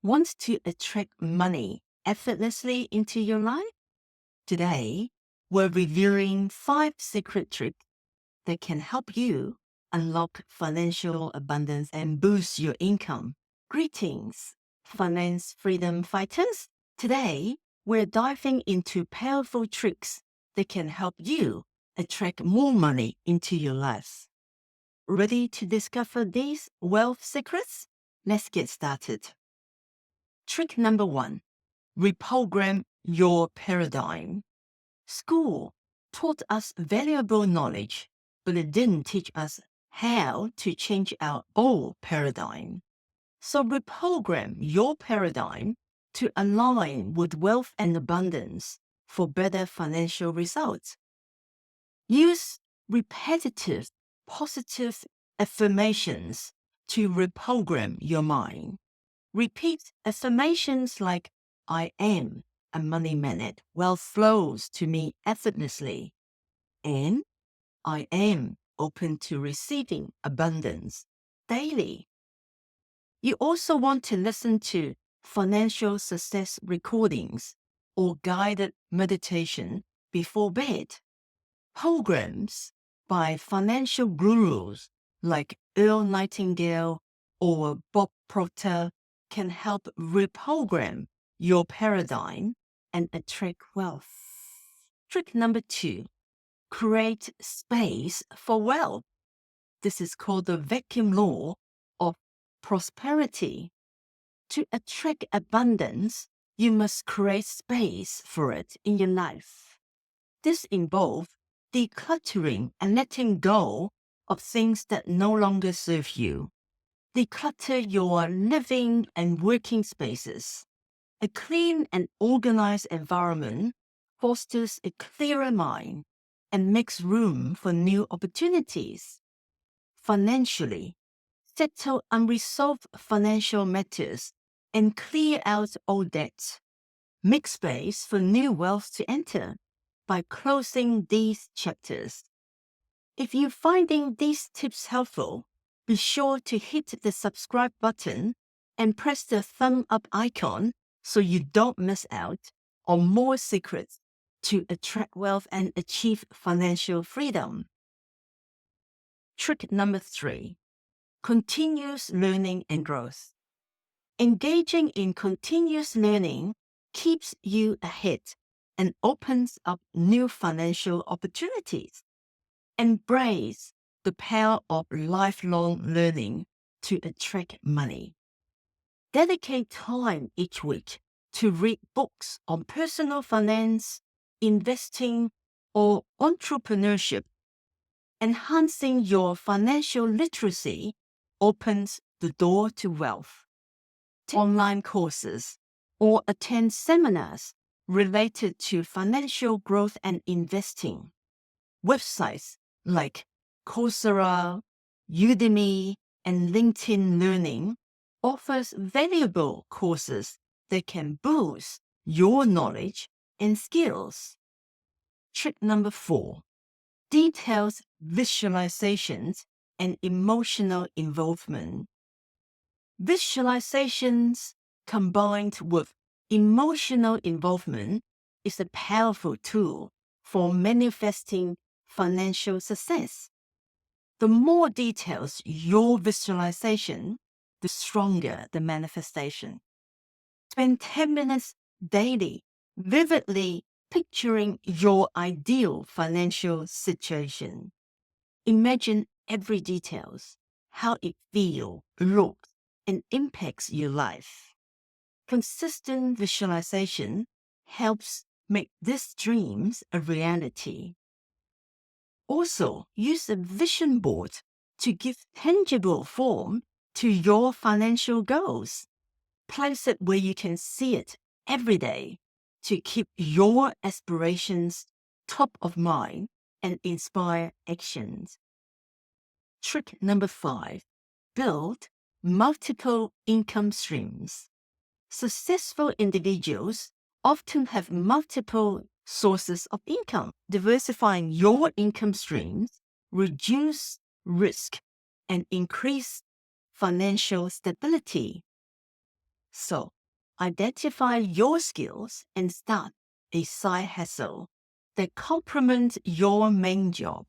Want to attract money effortlessly into your life? Today, we're reviewing 5 secret tricks that can help you unlock financial abundance and boost your income. Greetings, finance freedom fighters. Today, we're diving into powerful tricks that can help you attract more money into your life. Ready to discover these wealth secrets? Let's get started. Trick number 1. Reprogram your paradigm. School taught us valuable knowledge, but it didn't teach us how to change our old paradigm. So reprogram your paradigm to align with wealth and abundance for better financial results. Use repetitive, positive affirmations to reprogram your mind. Repeat affirmations like, I am a money magnet, wealth flows to me effortlessly, and I am open to receiving abundance daily. You also want to listen to financial success recordings or guided meditation before bed. Programs by financial gurus like Earl Nightingale or Bob Proctor can help reprogram your paradigm and attract wealth. Trick number 2, create space for wealth. This is called the vacuum law of prosperity. To attract abundance, you must create space for it in your life. This involves decluttering and letting go of things that no longer serve you. Declutter your living and working spaces. A clean and organized environment fosters a clearer mind and makes room for new opportunities. Financially, settle unresolved financial matters and clear out old debts. Make space for new wealth to enter by closing these chapters. If you're finding these tips helpful, be sure to hit the subscribe button and press the thumb up icon so you don't miss out on more secrets to attract wealth and achieve financial freedom. Trick number 3, continuous learning and growth. Engaging in continuous learning keeps you ahead and opens up new financial opportunities. Embrace the power of lifelong learning to attract money. Dedicate time each week to read books on personal finance, investing, or entrepreneurship. Enhancing your financial literacy opens the door to wealth. Take online courses or attend seminars related to financial growth and investing. Websites like Coursera, Udemy, and LinkedIn Learning offers valuable courses that can boost your knowledge and skills. Trick number 4, detailed visualizations and emotional involvement. Visualizations combined with emotional involvement is a powerful tool for manifesting financial success. The more details your visualization, the stronger the manifestation. Spend 10 minutes daily vividly picturing your ideal financial situation. Imagine every details, how it feels, looks, and impacts your life. Consistent visualization helps make these dreams a reality. Also, use a vision board to give tangible form to your financial goals. Place it where you can see it every day to keep your aspirations top of mind and inspire actions. Trick number 5, build multiple income streams. Successful individuals often have multiple sources of income. Diversifying your income streams reduce risk and increase financial stability. So, identify your skills and start a side hustle that complements your main job.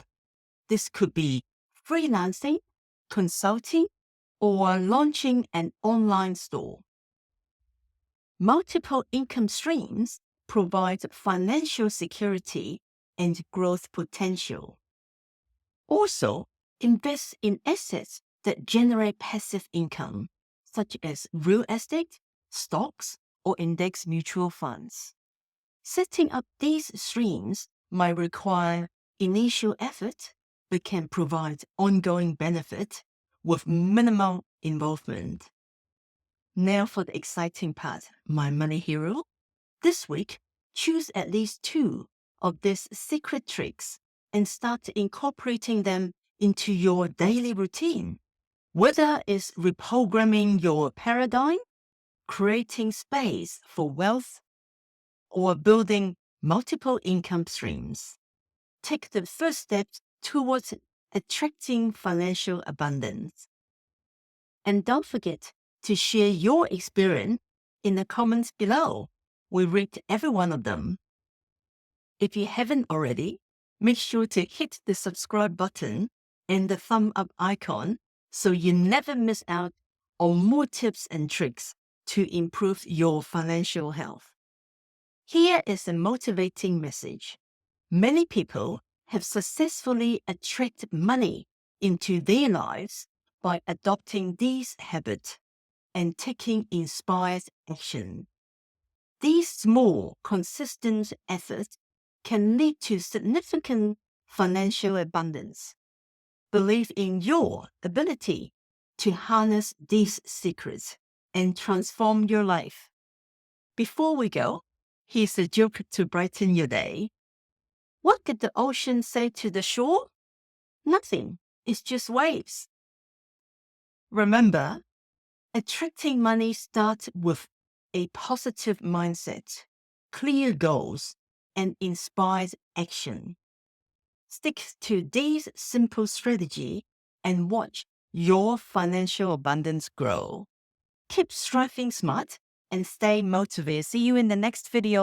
This could be freelancing, consulting, or launching an online store. Multiple income streams provide financial security and growth potential. Also, invest in assets that generate passive income, such as real estate, stocks, or index mutual funds. Setting up these streams might require initial effort, but can provide ongoing benefit with minimal involvement. Now for the exciting part, my money hero. This week, choose at least 2 of these secret tricks and start incorporating them into your daily routine. Whether it's reprogramming your paradigm, creating space for wealth, or building multiple income streams, take the first step towards attracting financial abundance. And don't forget to share your experience in the comments below. We read every one of them. If you haven't already, make sure to hit the subscribe button and the thumb up icon so you never miss out on more tips and tricks to improve your financial health. Here is a motivating message. Many people have successfully attracted money into their lives by adopting these habits and taking inspired action. These small, consistent efforts can lead to significant financial abundance. Believe in your ability to harness these secrets and transform your life. Before we go, here's a joke to brighten your day. What did the ocean say to the shore? Nothing. It's just waves. Remember, attracting money starts with a positive mindset, clear goals, and inspired action. Stick to these simple strategies and watch your financial abundance grow. Keep striving smart and stay motivated. See you in the next video.